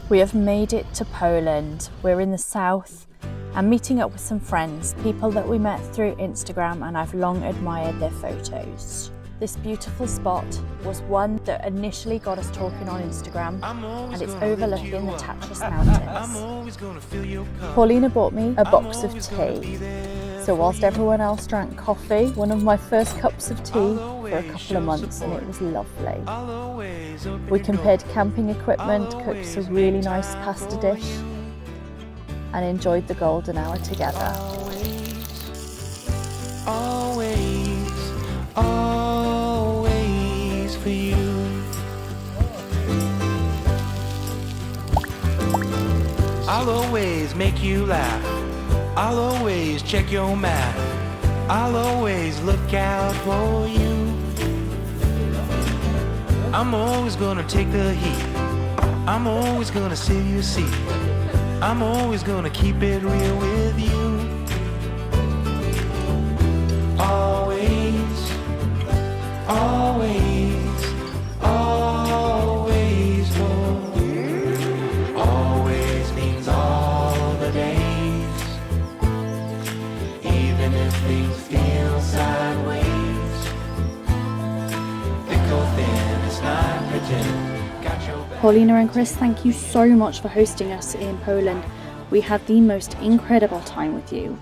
We have made it to Poland. We're in the south and meeting up with some friends, people that we met through Instagram, and I've long admired their photos. This beautiful spot was one that initially got us talking on Instagram, and it's overlooking the Tatras mountains. Paulina bought me a box of tea. So whilst everyone else drank coffee, one of my first cups of tea for a couple of months, and it was lovely. We compared camping equipment, cooked a really nice pasta dish, and enjoyed the golden hour together. Always, always for you. I'll always make you laugh. I'll always check your math. I'll always look out for you. I'm always gonna take the heat. I'm always gonna see you see. I'm always gonna keep it real with you. Always, always, always for you. Always means all the days, even if things feel sideways. Thick or thin, it's not pretend. Paulina and Chris, thank you so much for hosting us in Poland. We had the most incredible time with you.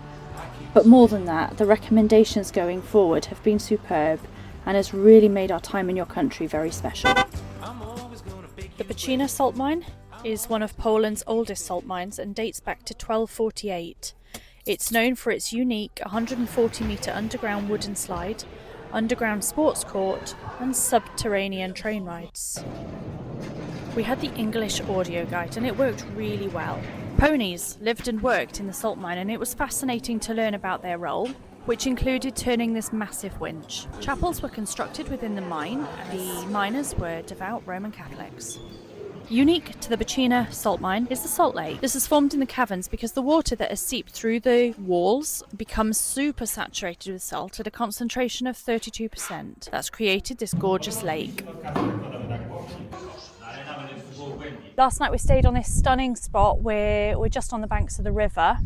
But more than that, the recommendations going forward have been superb and has really made our time in your country very special. The Bacina salt mine is one of Poland's oldest salt mines and dates back to 1248. It's known for its unique 140-metre underground wooden slide, underground sports court and subterranean train rides. We had the English audio guide and it worked really well. Ponies lived and worked in the salt mine, and it was fascinating to learn about their role, which included turning this massive winch. Chapels were constructed within the mine. The miners were devout Roman Catholics. Unique to the Bacina salt mine is the salt lake. This is formed in the caverns because the water that has seeped through the walls becomes super saturated with salt at a concentration of 32%. That's created this gorgeous lake. Last night we stayed on this stunning spot where we're just on the banks of the river.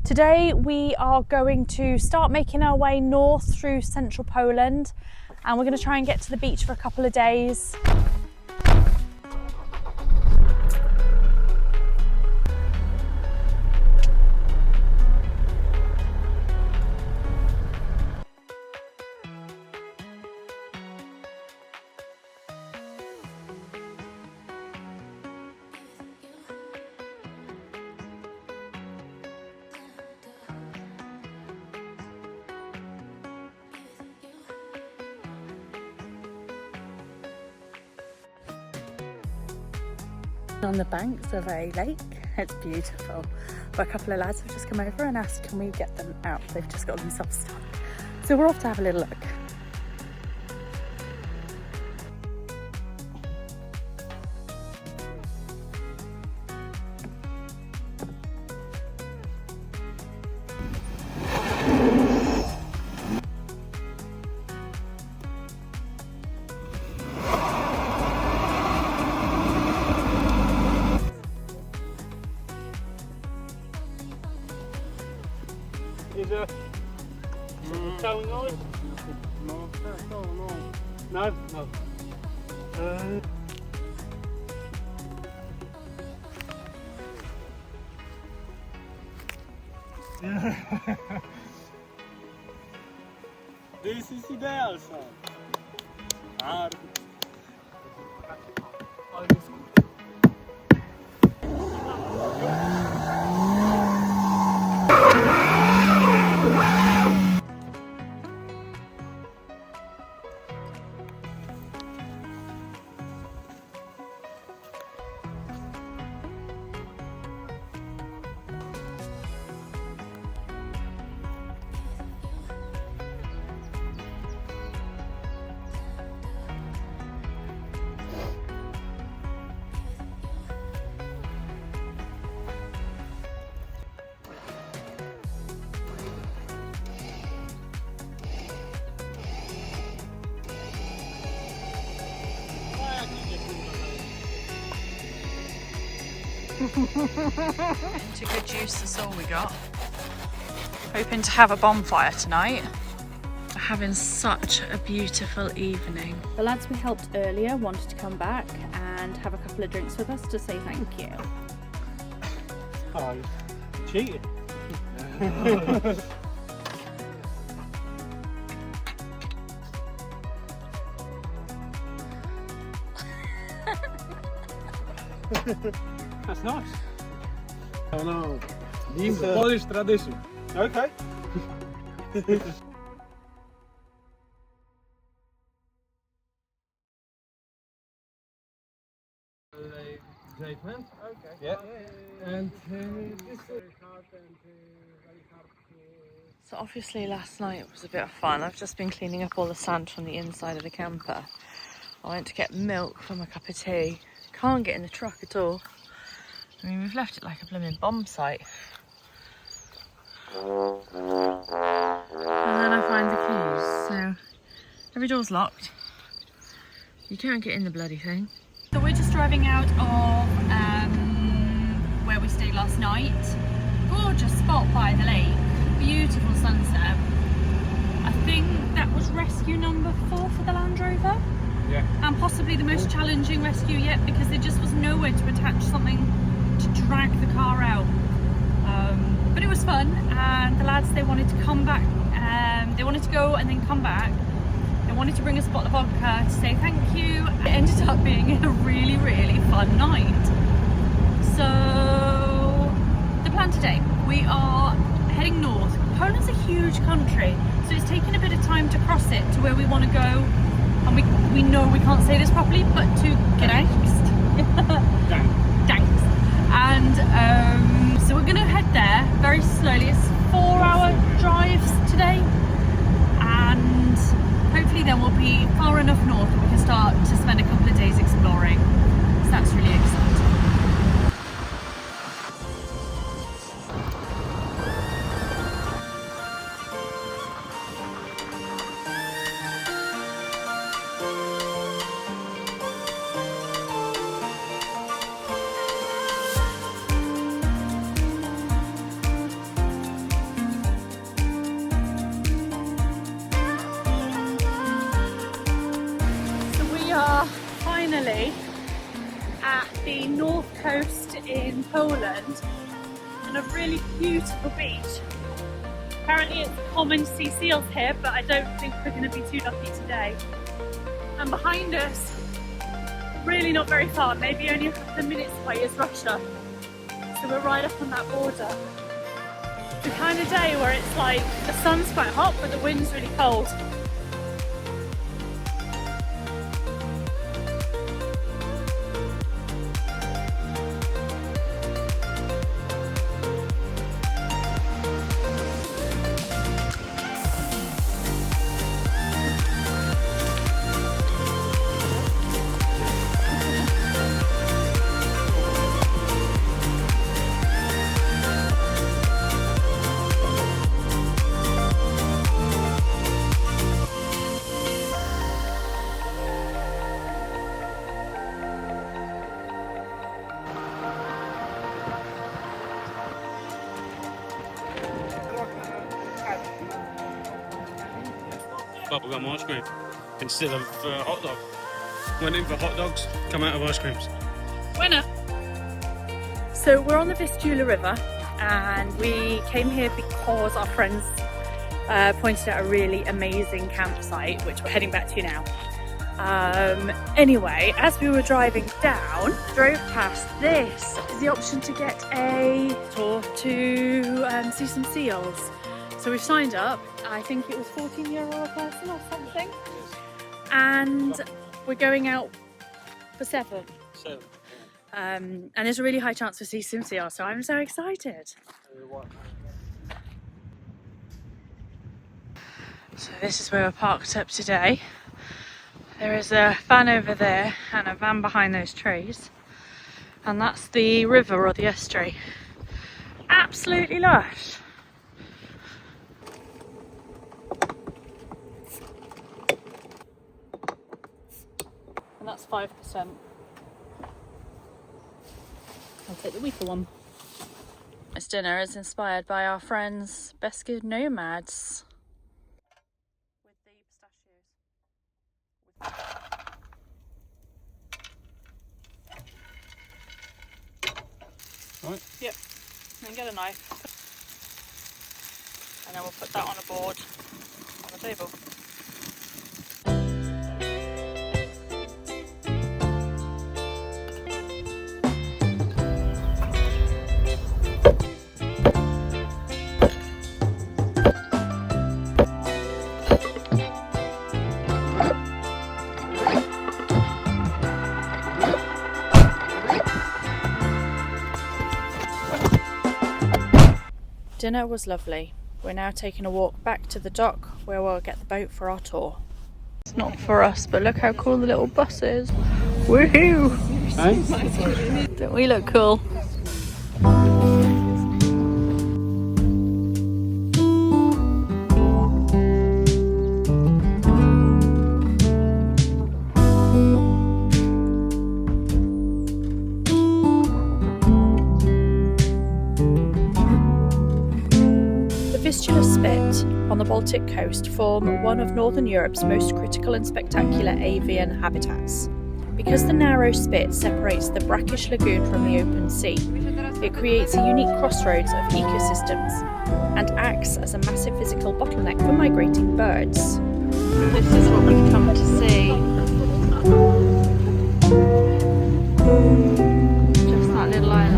Today we are going to start making our way north through central Poland, and we're going to try and get to the beach for a couple of days. On the banks of a lake, it's beautiful. But a couple of lads have just come over and asked, can we get them out? They've just got themselves stuck. So we're off to have a little look. Is a town noise? No, no, no. No, no. This is ideal, son. Into good use, that's all we got. Hoping to have a bonfire tonight. We're having such a beautiful evening. The lads we helped earlier wanted to come back and have a couple of drinks with us to say thank you. Oh, cheated. That's nice. Oh no, in Polish tradition. Okay. Judgment. Okay. Yeah. And this is very hard and very hard to... So obviously last night was a bit of fun. I've just been cleaning up all the sand from the inside of the camper. I went to get milk for my cup of tea. Can't get in the truck at all. I mean, we've left it like a blooming bomb site. And then I find the keys, so every door's locked. You can't get in the bloody thing. So we're just driving out of where we stayed last night. Gorgeous spot by the lake, beautiful sunset. I think that was rescue number 4 for the Land Rover. Yeah. And possibly the most challenging rescue yet, because there just was nowhere to attach something to drag the car out. But it was fun, and the lads, they wanted to come back. They wanted to go and then come back. They wanted to bring us a bottle of vodka to say thank you. It ended up being a really, really fun night. So the plan today, we are heading north. Poland's a huge country, so it's taken a bit of time to cross it to where we want to go. And we know we can't say this properly, but to Gdańsk. Thanks. And so we're going to head there very slowly. It's 4-hour drives today, and hopefully then we'll be far enough north that we can start to spend a couple of days exploring. So that's really exciting. Finally at the north coast in Poland, and a really beautiful beach. Apparently it's common to see seals here, but I don't think we're going to be too lucky today. And behind us, really not very far, maybe only a couple of minutes away, is Russia. So we're right up on that border. It's the kind of day where it's like the sun's quite hot but the wind's really cold. Bubblegum ice cream instead of hot dog. Went in for hot dogs, come out of ice creams. Winner! So we're on the Vistula River, and we came here because our friends pointed out a really amazing campsite, which we're heading back to now. Anyway, as we were driving down, drove past this is the option to get a tour to see some seals. So we've signed up. I think it was €14 a person or something, and we're going out for 7. And there's a really high chance to see some seals, so I'm so excited. So this is where we're parked up today. There is a van over there and a van behind those trees, and that's the river or the estuary. Absolutely lush. And that's 5%. I'll take the weaker one. This dinner is inspired by our friends Beskid Nomads. With the pistachios. Right. Yep. And get a knife. And then we'll put that on a board on the table. Dinner was lovely. We're now taking a walk back to the dock where we'll get the boat for our tour. It's not for us, but look how cool the little bus is. Woohoo! Hey? Don't we look cool? Vistula Spit on the Baltic coast form one of Northern Europe's most critical and spectacular avian habitats. Because the narrow spit separates the brackish lagoon from the open sea, it creates a unique crossroads of ecosystems and acts as a massive physical bottleneck for migrating birds. This is what we've come to see. Just that little island.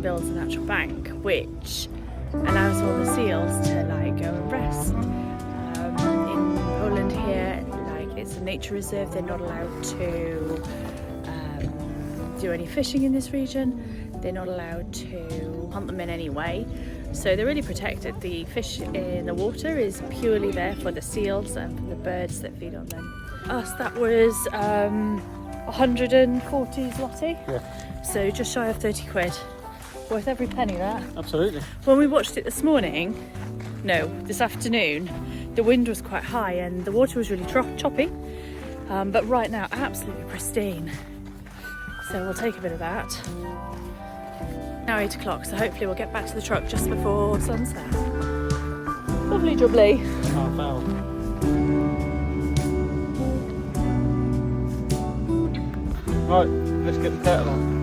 Builds a natural bank which allows all the seals to go and rest. In Poland here, it's a nature reserve. They're not allowed to do any fishing in this region. They're not allowed to hunt them in any way, so they're really protected. The fish in the water is purely there for the seals and for the birds that feed on them. Us, that was 140 zloty, Yeah. so just shy of 30 quid. Worth every penny, that. Absolutely. When we watched it this afternoon, the wind was quite high and the water was really choppy, but right now absolutely pristine. So we'll take a bit of that. Now 8 o'clock, so hopefully we'll get back to the truck just before sunset. Lovely jubbly. Half hour. Right, let's get the kettle on.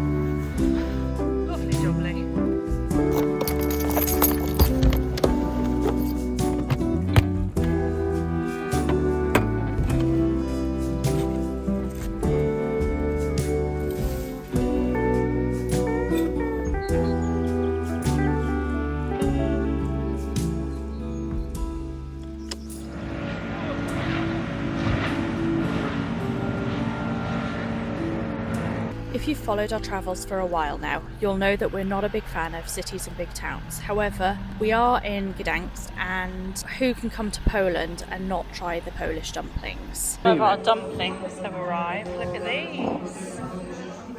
If you've followed our travels for a while now, you'll know that we're not a big fan of cities and big towns. However, we are in Gdańsk, and who can come to Poland and not try the Polish dumplings? Some of our dumplings have arrived. Look at these.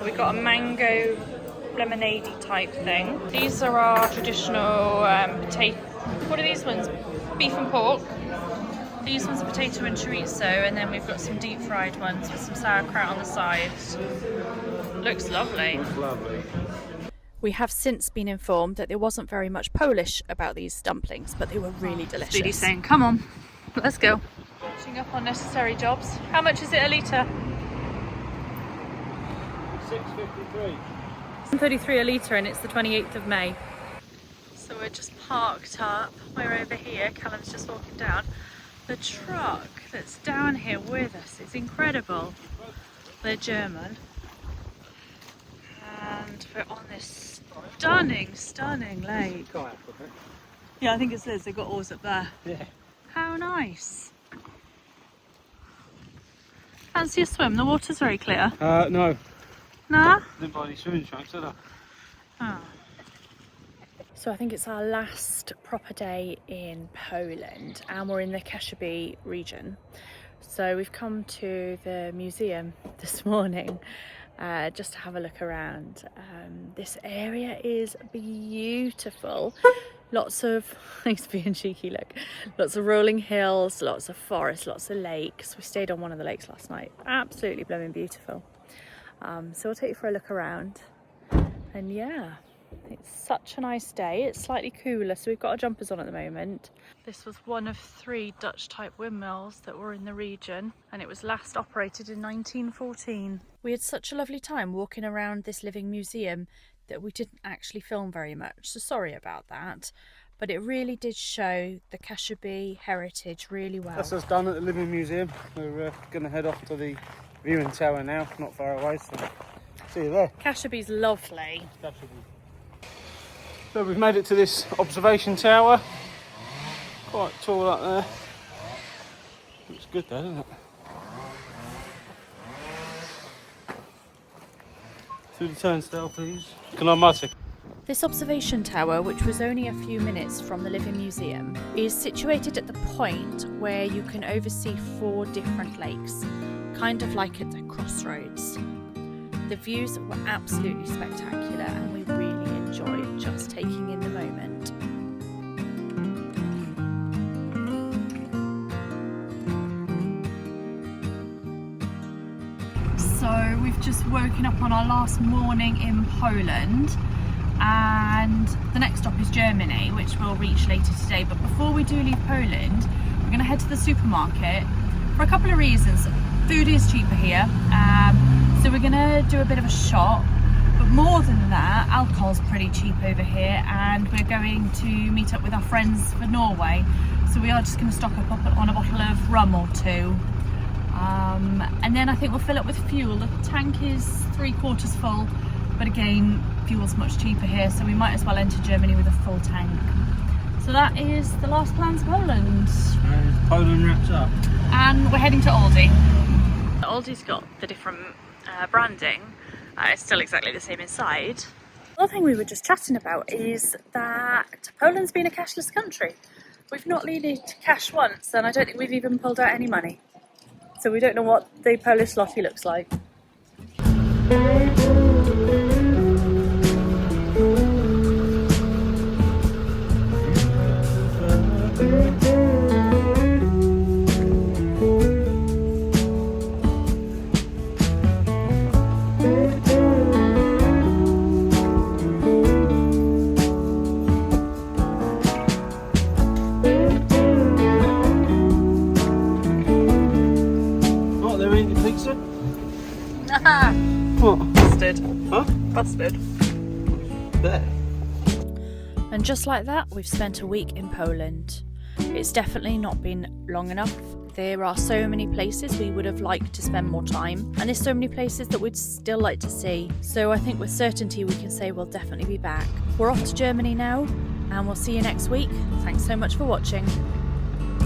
We've got a mango lemonade type thing. These are our traditional potato. What are these ones? Beef and pork. These ones are potato and chorizo, and then we've got some deep fried ones with some sauerkraut on the side. Looks lovely. Looks lovely. We have since been informed that there wasn't very much Polish about these dumplings, but they were really delicious. Speedy's saying, come on, let's go. Finishing up on necessary jobs. How much is it a litre? 6.53. 133 a litre, and it's the 28th of May. So we're just parked up. We're over here. Callum's just walking down. The truck that's down here with us is incredible. They're German. And we're on this stunning lake. Yeah, I think it's Liz. They've got oars up there. Yeah. How nice. Fancy a swim? The water's very clear. No. Nah? Didn't buy any swimming trunks, did I? Oh. So I think it's our last proper day in Poland and we're in the Kaszeby region. So we've come to the museum this morning just to have a look around. This area is beautiful. Lots of, he's being cheeky, look. Lots of rolling hills, lots of forest, lots of lakes. We stayed on one of the lakes last night. Absolutely blooming beautiful. So we'll take you for a look around. And yeah, it's such a nice day. It's slightly cooler, so we've got our jumpers on at the moment. This was one of 3 Dutch type windmills that were in the region, and it was last operated in 1914. We had such a lovely time walking around this living museum that we didn't actually film very much, so sorry about that. But it really did show the Kaszeby heritage really well. That's us done at the Living Museum. We're going to head off to the viewing tower now, not far away, so see you there. Kasheby's lovely. So we've made it to this observation tower. Quite tall up there. Looks good though, doesn't it? Through the turnstile, please. Can I mutter? This observation tower, which was only a few minutes from the Living Museum, is situated at the point where you can oversee 4 different lakes, kind of like at the crossroads. The views were absolutely spectacular and we really enjoyed just taking in the moment. So we've just woken up on our last morning in Poland and the next stop is Germany, which we'll reach later today. But before we do leave Poland, we're going to head to the supermarket for a couple of reasons. Food is cheaper here, so we're going to do a bit of a shop. But more than that, alcohol's pretty cheap over here and we're going to meet up with our friends for Norway. So we are just going to stock up on a bottle of rum or 2. And then I think we'll fill up with fuel. The tank is 3/4 full, but again, fuel's much cheaper here, so we might as well enter Germany with a full tank. So that is the last plans of Poland. Poland wraps up. And we're heading to Aldi. Aldi's got the different branding. It's still exactly the same inside. The other thing we were just chatting about is that Poland's been a cashless country. We've not needed cash once, and I don't think we've even pulled out any money. So we don't know what the Polish zloty looks like. What? Busted. Huh? Busted. There. And just like that, we've spent a week in Poland. It's definitely not been long enough. There are so many places we would have liked to spend more time, and there's so many places that we'd still like to see. So I think with certainty we can say we'll definitely be back. We're off to Germany now, and we'll see you next week. Thanks so much for watching.